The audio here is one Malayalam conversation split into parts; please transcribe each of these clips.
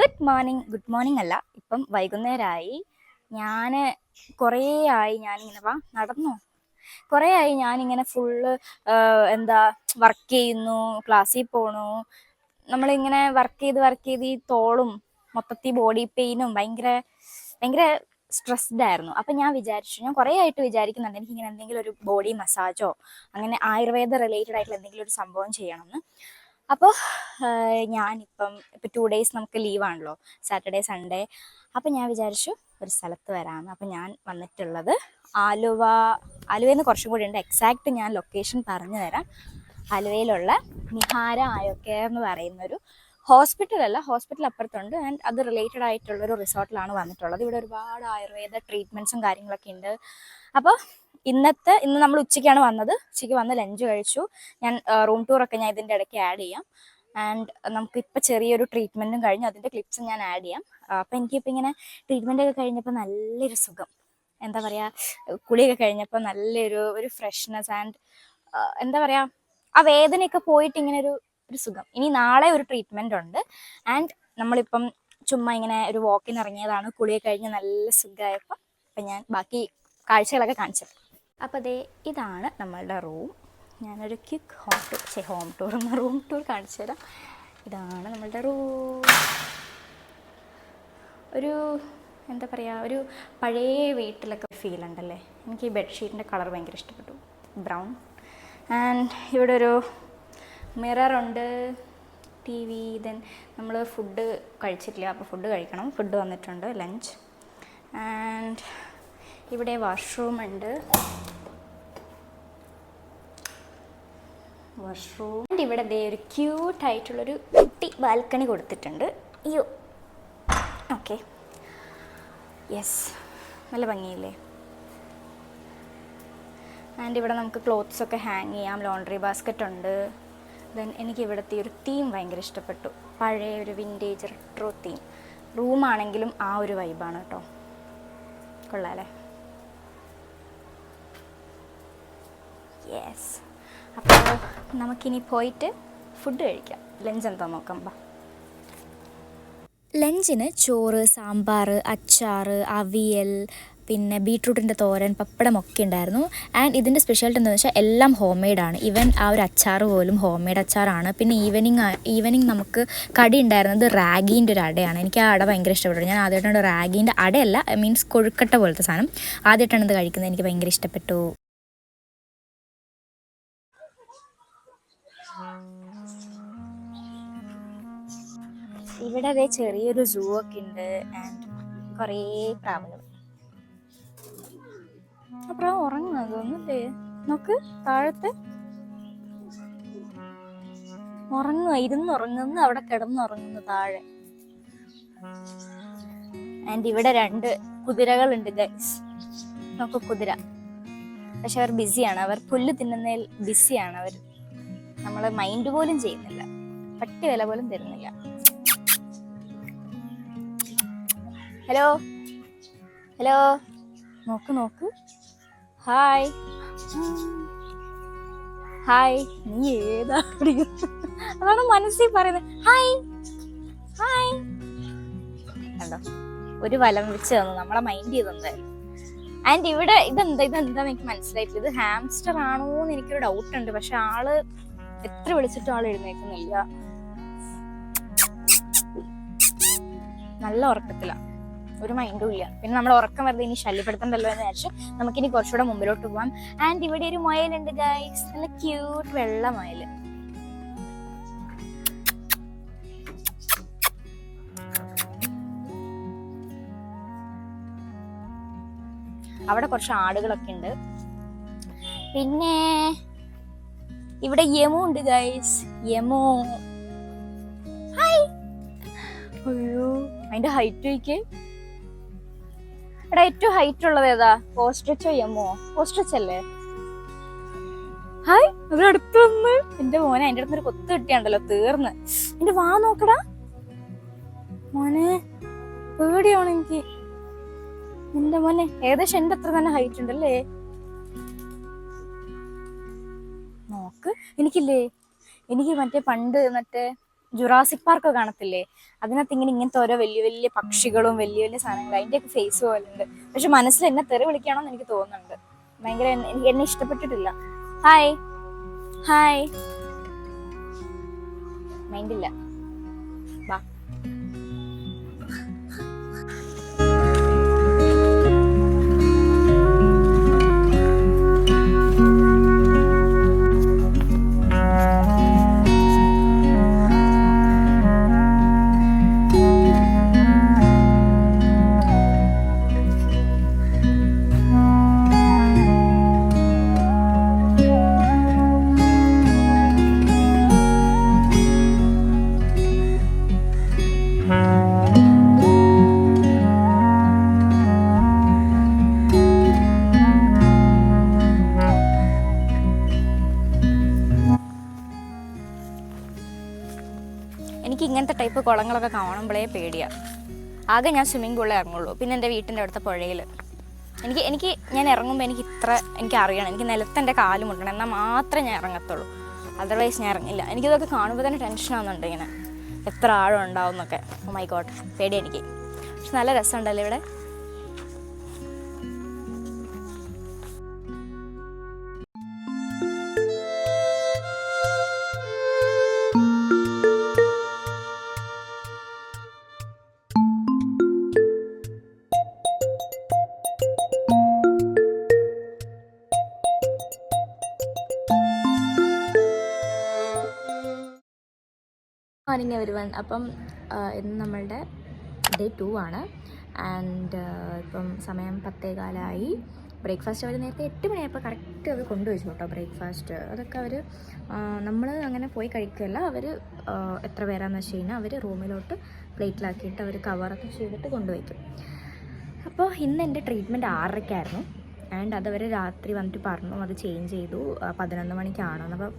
ഗുഡ് മോർണിംഗ് അല്ല, ഇപ്പം വൈകുന്നേരമായി. ഞാൻ കുറേ ആയി ഞാനിങ്ങനെ നടന്നോ കുറേ ആയി ഞാനിങ്ങനെ ഫുള്ള് എന്താ വർക്ക് ചെയ്യുന്നു, ക്ലാസ്സിൽ പോണു. നമ്മളിങ്ങനെ വർക്ക് ചെയ്ത് ഈ തോളും മൊത്തത്തിൽ ബോഡി പെയിനും ഭയങ്കര ഭയങ്കര സ്ട്രെസ്ഡ് ആയിരുന്നു. അപ്പം ഞാൻ കുറേ ആയിട്ട് വിചാരിക്കുന്നുണ്ട് എനിക്കിങ്ങനെ എന്തെങ്കിലും ഒരു ബോഡി മസാജോ അങ്ങനെ ആയുർവേദ റിലേറ്റഡ് ആയിട്ടുള്ള എന്തെങ്കിലും ഒരു സംഭവം ചെയ്യണമെന്ന്. അപ്പോൾ ഇപ്പം 2 ഡേയ്സ് നമുക്ക് ലീവാണല്ലോ, സാറ്റർഡേ സൺഡേ. അപ്പം ഞാൻ വിചാരിച്ചു ഒരു സ്ഥലത്ത് വരാമെന്ന്. അപ്പം ഞാൻ വന്നിട്ടുള്ളത് ആലുവയിൽ നിന്ന് കുറച്ചും കൂടി ഉണ്ട്. എക്സാക്റ്റ് ഞാൻ ലൊക്കേഷൻ പറഞ്ഞു തരാം. ആലുവയിലുള്ള നിഹാര ആയോ കെയർ എന്ന് പറയുന്നൊരു ഹോസ്പിറ്റൽ അപ്പുറത്തുണ്ട്. ആൻഡ് അത് റിലേറ്റഡ് ആയിട്ടുള്ളൊരു റിസോർട്ടിലാണ് വന്നിട്ടുള്ളത്. ഇവിടെ ഒരുപാട് ആയുർവേദ ട്രീറ്റ്മെൻറ്റ്സും കാര്യങ്ങളൊക്കെ ഉണ്ട്. അപ്പോൾ ഇന്ന് നമ്മൾ ഉച്ചയ്ക്കാണ് വന്നത്. ഉച്ചയ്ക്ക് വന്ന് ലഞ്ച് കഴിച്ചു. ഞാൻ റൂം ടൂറൊക്കെ ഞാൻ ഇതിൻ്റെ ഇടയ്ക്ക് ആഡ് ചെയ്യാം. ആൻഡ് നമുക്കിപ്പോൾ ചെറിയൊരു ട്രീറ്റ്മെൻറ്റും കഴിഞ്ഞ് അതിൻ്റെ ക്ലിപ്സും ഞാൻ ആഡ് ചെയ്യാം. അപ്പോൾ എനിക്കിപ്പോൾ ഇങ്ങനെ ട്രീറ്റ്മെൻറ്റൊക്കെ കഴിഞ്ഞപ്പോൾ നല്ലൊരു സുഖം, എന്താ പറയുക, കുളിയൊക്കെ കഴിഞ്ഞപ്പോൾ നല്ലൊരു ഫ്രഷ്നെസ് ആൻഡ് എന്താ പറയുക, ആ വേദനയൊക്കെ പോയിട്ട് ഇങ്ങനെ ഒരു സുഖം. ഇനി നാളെ ഒരു ട്രീറ്റ്മെൻറ്റ് ഉണ്ട്. ആൻഡ് നമ്മളിപ്പം ചുമ്മാ ഇങ്ങനെ ഒരു വാക്കിന് ഇറങ്ങിയതാണ്. കുളിയൊക്കെ കഴിഞ്ഞ് നല്ല സുഖമായപ്പോൾ അപ്പം ഞാൻ ബാക്കി കാഴ്ചകളൊക്കെ കാണിച്ചു. അപ്പോൾ ഇതാണ് നമ്മളുടെ റൂം. ഞാനൊരു ക്വിക്ക് റൂം ടൂർ കാണിച്ചു തരാം. ഇതാണ് നമ്മളുടെ റൂം. ഒരു എന്താ പറയുക, ഒരു പഴയ വീട്ടിലൊക്കെ ഫീൽ ഉണ്ടല്ലേ. എനിക്ക് ഈ ബെഡ്ഷീറ്റിൻ്റെ കളർ ഭയങ്കര ഇഷ്ടപ്പെട്ടു, ബ്രൗൺ. ആൻഡ് ഇവിടെ ഒരു മിററുണ്ട്, TV. ദെൻ നമ്മൾ ഫുഡ് കഴിച്ചിട്ടില്ല, അപ്പോൾ ഫുഡ് കഴിക്കണം. ഫുഡ് വന്നിട്ടുണ്ട്, ലഞ്ച്. ആൻഡ് ഇവിടെ വാഷ്റൂം ഉണ്ട്. ആൻഡ് ഇവിടെ ഒരു ക്യൂട്ടായിട്ടുള്ളൊരു കുട്ടി ബാൽക്കണി കൊടുത്തിട്ടുണ്ട്. അയ്യോ, ഓക്കെ, യെസ്, നല്ല ഭംഗിയില്ലേ. ആൻഡ് ഇവിടെ നമുക്ക് ക്ലോത്ത്സൊക്കെ ഹാങ് ചെയ്യാം. ലോണ്ട്രി ബാസ്ക്കറ്റ് ഉണ്ട്. ദെൻ എനിക്ക് ഇവിടുത്തെ ഒരു തീം ഭയങ്കര ഇഷ്ടപ്പെട്ടു, പഴയ ഒരു വിൻറ്റേജ് റെട്രോ തീം. റൂമാണെങ്കിലും ആ ഒരു വൈബാണ് കേട്ടോ, കൊള്ളാല്ലേ. യെസ്, അപ്പോൾ നമുക്കിനി പോയിട്ട് ഫുഡ് കഴിക്കാം. ലഞ്ച് എന്താ നോക്കാം. ലഞ്ചിന് ചോറ്, സാമ്പാർ, അച്ചാർ, അവിയൽ, പിന്നെ ബീട്രൂട്ടിൻ്റെ തോരൻ, പപ്പടമൊക്കെ ഉണ്ടായിരുന്നു. ആൻഡ് ഇതിൻ്റെ സ്പെഷ്യാലിറ്റി എന്താണെന്ന് വെച്ചാൽ എല്ലാം ഹോം മെയ്ഡാണ്. ഈവൻ ആ ഒരു അച്ചാർ പോലും ഹോം മെയ്ഡ് അച്ചാറാണ്. പിന്നെ ഈവനിങ് നമുക്ക് കടി ഉണ്ടായിരുന്നത് റാഗീൻ്റെ ഒരു അടയാണ്. എനിക്ക് ആ അട ഭയങ്കര ഇഷ്ടപ്പെട്ടു. ഞാൻ ആദ്യമായിട്ടാണ് റാഗീൻ്റെ അടയല്ല, മീൻസ് കൊഴുക്കട്ട പോലത്തെ സാധനം ആദ്യമായിട്ടാണ് ഇത് കഴിക്കുന്നത്. എനിക്ക് ഭയങ്കര ഇഷ്ടപ്പെട്ടു. ഇവിടെ ചെറിയൊരു സൂ ഒക്കെ ഉണ്ട്. ആൻഡ് കുറേ പ്രാവുകൾ. അപ്പുറം ഉറങ്ങുന്നത് തോന്നുന്നില്ലേ, നോക്ക് താഴത്തെ ഇരുന്നുറങ്ങുന്നു, അവിടെ കിടന്നുറങ്ങുന്നു താഴെ. ആൻഡ് ഇവിടെ 2 കുതിരകളുണ്ട് ഗൈസ്, നോക്ക് കുതിര. പക്ഷെ അവർ ബിസിയാണ്, അവർ പുല്ല് തിന്നുന്നതിൽ ബിസിയാണ് അവർ. നമ്മൾ മൈൻഡ് പോലും ചെയ്യുന്നില്ല, പട്ടി വില പോലും തരുന്നില്ല. ഹലോ ഹലോ, നോക്ക്, ഹായ് ഹായ്. നീ ഏതാ അതാണ് മനസ്സിൽ പറയുന്നത്, ഹായ് ഹായ്. കണ്ടോ, ഒരു വലം വെച്ച് തന്നു, നമ്മളെ മൈൻഡ് ചെയ്തെന്തായാലും. ആൻഡ് ഇവിടെ ഇതെന്താ എനിക്ക് മനസ്സിലായിട്ടില്ല. ഇത് ഹാംസ്റ്റർ ആണോ എന്ന് എനിക്കൊരു ഡൗട്ട് ഉണ്ട്. പക്ഷെ ആള് എത്ര വിളിച്ചിട്ടും ആൾ എഴുന്നേക്കുന്നില്ല, നല്ല ഉറക്കത്തിലാണ്, ഒരു മൈൻഡും ഇല്ല. പിന്നെ നമ്മൾ ഉറക്കം വെറുതെ ഇനി ശല്യപ്പെടുത്തണ്ടല്ലോ എന്ന് വിചാരിച്ചു നമുക്കിനി കുറച്ചുകൂടെ മുമ്പിലോട്ട് പോവാം. ആൻഡ് ഇവിടെ ഒരു മുയലുണ്ട് ഗൈസ്, നല്ല ക്യൂട്ട് വെള്ള മുയൽ. അവിടെ കുറച്ച് ആടുകളൊക്കെ ഉണ്ട്. പിന്നെ ഇവിടെ യമു ഉണ്ട് ഗൈസ്, യമു. ഹായ്. അയ്യോ, അതിന്റെ ഹൈറ്റ് നോക്കിയേ. ഇവിടെ ഏറ്റവും ഹൈറ്റ് ഉള്ളത് ഏതാ, ഓസ്ട്രിച്ചോ യമോ? ഓസ്ട്രിച്ച് അല്ലേ? ഹായ്, അത് അടുത്ത് വന്ന്. എന്റെ മോനെ, അതിന്റെ അടുത്തൊരു കൊത്ത് കിട്ടിയുണ്ടല്ലോ, തീർന്ന്. എന്റെ വാ നോക്കടാ മോനെ, പേടിയാണ് എനിക്ക്. എന്റെ മോനെ ഏകദേശം എന്റെ അത്ര തന്നെ ഹൈറ്റ് ഉണ്ടല്ലേ. നോക്ക്, എനിക്ക് പണ്ട് ജുറാസിക് പാർക്ക് കാണത്തില്ലേ, അതിനകത്ത് ഇങ്ങനത്തെ ഓരോ വലിയ വലിയ പക്ഷികളും വലിയ വലിയ സാധനങ്ങളും അതിൻ്റെയൊക്കെ ഫേസ് പോലെ ഉണ്ട്. പക്ഷെ മനസ്സിൽ എന്നെ തെറി വിളിക്കണമെന്ന് എനിക്ക് തോന്നുന്നുണ്ട്. ഭയങ്കര എന്നെ ഇഷ്ടപ്പെട്ടിട്ടില്ല. ഹായ് ഹായ്, മൈൻഡില്ല, വാ. എനിക്ക് ഇങ്ങനത്തെ ടൈപ്പ് കുളങ്ങളൊക്കെ കാണുമ്പോഴേ പേടിയാണ്. ആകെ ഞാൻ സ്വിമ്മിംഗ് പൂളിൽ ഇറങ്ങുള്ളൂ, പിന്നെ എൻ്റെ വീട്ടിൻ്റെ അടുത്ത പുഴയിൽ. ഞാൻ ഇറങ്ങുമ്പോൾ എനിക്ക് അറിയണം, എനിക്ക് നിലത്തെൻ്റെ കാല് മുട്ടണം, എന്നാൽ മാത്രമേ ഞാൻ ഇറങ്ങത്തുള്ളൂ. അതർവൈസ് ഞാൻ ഇറങ്ങില്ല. എനിക്കിതൊക്കെ കാണുമ്പോൾ തന്നെ ടെൻഷനാകുന്നുണ്ട്, ഇങ്ങനെ എത്ര ആഴം ഉണ്ടാവും എന്നൊക്കെ. ഓ മൈ ഗോഡ്, പേടിയാണ് എനിക്ക്. പക്ഷെ നല്ല രസമുണ്ടല്ലോ ഇവിടെ. Morning everyone. അപ്പം ഇന്ന് നമ്മളുടെ ഡേ 2 ആണ്. ആൻഡ് ഇപ്പം സമയം 10:15. ബ്രേക്ക്ഫാസ്റ്റ് അവർ നേരത്തെ 8 മണിയായപ്പോൾ കറക്റ്റ് അവർ കൊണ്ടുവച്ചു കേട്ടോ. ബ്രേക്ക്ഫാസ്റ്റ് അതൊക്കെ അവർ നമ്മൾ അങ്ങനെ പോയി കഴിക്കുകയല്ല. അവർ എത്ര പേരാന്ന് വെച്ച് കഴിഞ്ഞാൽ അവർ റൂമിലോട്ട് പ്ലേറ്റിലാക്കിയിട്ട് അവർ കവറൊക്കെ ചെയ്തിട്ട് കൊണ്ടുവയ്ക്കും. അപ്പോൾ ഇന്ന് എൻ്റെ ട്രീറ്റ്മെൻറ്റ് 6:30-ക്കായിരുന്നു. ആൻഡ് അതവർ രാത്രി വന്നിട്ട് പറഞ്ഞു അത് ചേഞ്ച് ചെയ്തു, 11 മണിക്കാണെന്ന്. അപ്പോൾ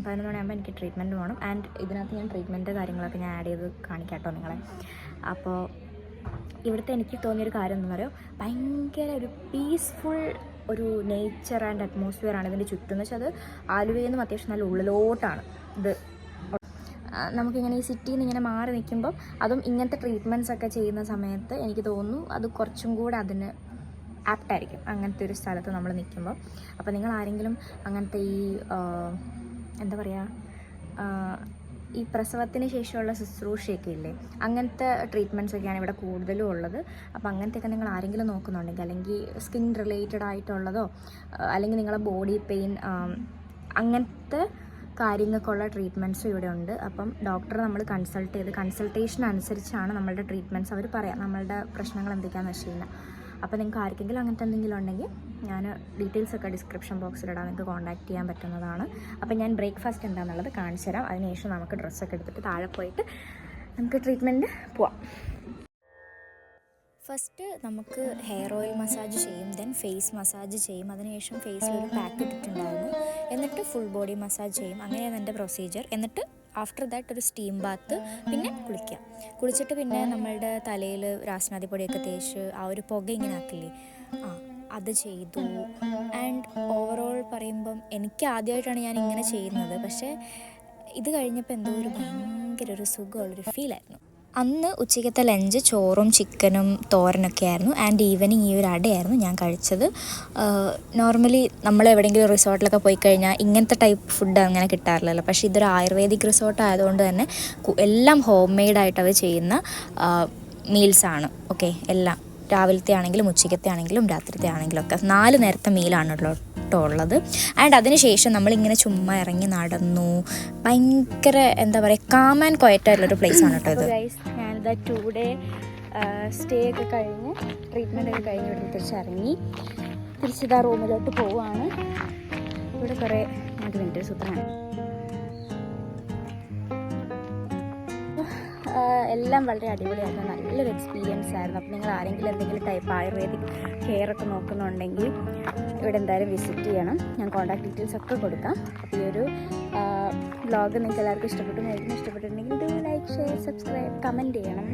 11 മണിയാകുമ്പോൾ എനിക്ക് ട്രീറ്റ്മെൻറ്റ് വേണം. ആൻഡ് ഇതിനകത്ത് ഞാൻ ട്രീറ്റ്മെൻറ്റ് കാര്യങ്ങളൊക്കെ ഞാൻ ആഡ് ചെയ്ത് കാണിക്കാം കേട്ടോ നിങ്ങളെ. അപ്പോൾ ഇവിടുത്തെ എനിക്ക് തോന്നിയൊരു കാര്യം എന്താണെന്ന് പറയുക, ഭയങ്കര ഒരു പീസ്ഫുൾ ഒരു നേച്ചർ ആൻഡ് അറ്റ്മോസ്ഫിയർ ആണ് ഇതിൻ്റെ ചുറ്റും. എന്ന് വെച്ചാൽ അത് ആലുവയിൽ നിന്നും അത്യാവശ്യം നല്ല ഉള്ളിലോട്ടാണ് ഇത്. നമുക്കിങ്ങനെ ഈ സിറ്റിയിൽ നിന്ന് ഇങ്ങനെ മാറി നിൽക്കുമ്പോൾ, അതും ഇങ്ങനത്തെ ട്രീറ്റ്മെൻറ്റ്സ് ഒക്കെ ചെയ്യുന്ന സമയത്ത് എനിക്ക് തോന്നുന്നു അത് കുറച്ചും കൂടെ അതിന് ആപ്റ്റായിരിക്കും അങ്ങനത്തെ ഒരു സ്ഥലത്ത് നമ്മൾ നിൽക്കുമ്പോൾ. അപ്പോൾ നിങ്ങൾ ആരെങ്കിലും അങ്ങനത്തെ ഈ എന്താ പറയുക, ഈ പ്രസവത്തിന് ശേഷമുള്ള ശുശ്രൂഷയൊക്കെ ഇല്ലേ, അങ്ങനത്തെ ട്രീറ്റ്മെൻറ്റ്സൊക്കെയാണ് ഇവിടെ കൂടുതലും ഉള്ളത്. അപ്പോൾ അങ്ങനത്തെയൊക്കെ നിങ്ങൾ ആരെങ്കിലും നോക്കുന്നുണ്ടെങ്കിൽ, അല്ലെങ്കിൽ സ്കിൻ റിലേറ്റഡ് ആയിട്ടുള്ളതോ, അല്ലെങ്കിൽ നിങ്ങളെ ബോഡി പെയിൻ അങ്ങനത്തെ കാര്യങ്ങൾക്കുള്ള ട്രീറ്റ്മെൻറ്റ്സും ഇവിടെ ഉണ്ട്. അപ്പം ഡോക്ടറെ നമ്മൾ കൺസൾട്ടേഷൻ അനുസരിച്ചാണ് നമ്മളുടെ ട്രീറ്റ്മെൻറ്റ്സ് അവർ പറയാം, നമ്മളുടെ പ്രശ്നങ്ങൾ എന്തൊക്കെയാണെന്ന് വെച്ച് കഴിഞ്ഞാൽ. അപ്പോൾ നിങ്ങൾക്ക് ആർക്കെങ്കിലും അങ്ങനത്തെ എന്തെങ്കിലും ഉണ്ടെങ്കിൽ ഞാൻ ഡീറ്റെയിൽസൊക്കെ ഡിസ്ക്രിപ്ഷൻ ബോക്സിലിടാം, നിങ്ങൾക്ക് കോൺടാക്ട് ചെയ്യാൻ പറ്റുന്നതാണ്. അപ്പോൾ ഞാൻ ബ്രേക്ക്ഫാസ്റ്റ് എന്താണെന്നുള്ളത് കാണിച്ചു തരാം. അതിനുശേഷം നമുക്ക് ഡ്രസ്സൊക്കെ എടുത്തിട്ട് താഴെ പോയിട്ട് നമുക്ക് ട്രീറ്റ്മെൻറ്റ് പോവാം. ഫസ്റ്റ് നമുക്ക് ഹെയർ ഓയിൽ മസാജ് ചെയ്യും, ദെൻ ഫേസ് മസാജ് ചെയ്യും. അതിനുശേഷം ഫേസിലൊരു പാക്ക് ഇട്ടിട്ടുണ്ടായിരുന്നു. എന്നിട്ട് ഫുൾ ബോഡി മസാജ് ചെയ്യും. അങ്ങനെയാണ് എൻ്റെ പ്രൊസീജിയർ. എന്നിട്ട് ആഫ്റ്റർ ദാറ്റ് ഒരു സ്റ്റീം ബാത്ത്, പിന്നെ കുളിച്ചിട്ട് പിന്നെ നമ്മളുടെ തലയിൽ രാസ്നാദി പൊടിയൊക്കെ തേച്ച് ആ ഒരു പുക ഇങ്ങനെ ആക്കില്ലേ, അത് ചെയ്തു. ആൻഡ് ഓവറോൾ പറയുമ്പം എനിക്ക് ആദ്യമായിട്ടാണ് ഞാൻ ഇങ്ങനെ ചെയ്യുന്നത്. പക്ഷേ ഇത് കഴിഞ്ഞപ്പോൾ എന്തോ ഒരു ഭയങ്കര ഒരു സുഖമുള്ളൊരു ഫീലായിരുന്നു. അന്ന് ഉച്ചയ്ക്കത്തെ ലഞ്ച് ചോറും ചിക്കനും തോരനൊക്കെ ആയിരുന്നു. ആൻഡ് ഈവനിങ് ഈ ഒരു അടയായിരുന്നു ഞാൻ കഴിച്ചത്. നോർമലി നമ്മൾ എവിടെയെങ്കിലും റിസോർട്ടിലൊക്കെ പോയി കഴിഞ്ഞാൽ ഇങ്ങനത്തെ ടൈപ്പ് ഫുഡ് അങ്ങനെ കിട്ടാറില്ലല്ലോ. പക്ഷേ ഇതൊരു ആയുർവേദിക് റിസോർട്ട് ആയതുകൊണ്ട് തന്നെ എല്ലാം ഹോം മെയ്ഡായിട്ട് അവർ ചെയ്യുന്ന മീൽസാണ്. ഓക്കെ, എല്ലാം രാവിലത്തെ ആണെങ്കിലും ഉച്ചയ്ക്കത്തെ ആണെങ്കിലും രാത്രിത്തെ ആണെങ്കിലും ഒക്കെ 4 നേരത്തെ മീലാണല്ലോ ഉള്ളത്. ആൻഡ് അതിനുശേഷം നമ്മളിങ്ങനെ ചുമ്മാ ഇറങ്ങി നടന്നു. ഭയങ്കര എന്താ പറയുക, കാം ആൻഡ് ക്വയറ്റ് ആയിട്ടുള്ളൊരു പ്ലേസ് ആണ് കേട്ടോ ഇത്. ഞാനിതാ 2 ഡേ സ്റ്റേ ഒക്കെ കഴിഞ്ഞ് ട്രീറ്റ്മെൻ്റ് ഒക്കെ കഴിഞ്ഞ് ഇവിടെ തിരിച്ചിതാ റൂമിലോട്ട് പോവുകയാണ്. ഇവിടെ കുറേ മിനിറ്റ് സുഖമാണ്. എല്ലാം വളരെ അടിപൊളിയായിരുന്നു, നല്ലൊരു എക്സ്പീരിയൻസ് ആയിരുന്നു. അപ്പോൾ നിങ്ങൾ ആരെങ്കിലും എന്തെങ്കിലും ടൈപ്പ് ആയുർവേദിക് കെയർ ഒക്കെ നോക്കുന്നുണ്ടെങ്കിൽ ഇവിടെ എന്തായാലും വിസിറ്റ് ചെയ്യണം. ഞാൻ കോൺടാക്ട് ഡീറ്റെയിൽസ് ഒക്കെ കൊടുക്കാം. അപ്പോൾ ഈ ഒരു വ്ളോഗ് നിങ്ങൾക്ക് എല്ലാവർക്കും ഇഷ്ടപ്പെട്ടിട്ടുണ്ടെങ്കിൽ do like, share, subscribe, comment ചെയ്യണം.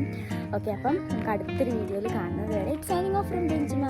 ഓക്കെ, അപ്പം നമുക്ക് അടുത്തൊരു വീഡിയോയിൽ കാണുന്നത് വരെ സൈനിങ് ഓഫ് ഫ്രം ബെഞ്ചിമ.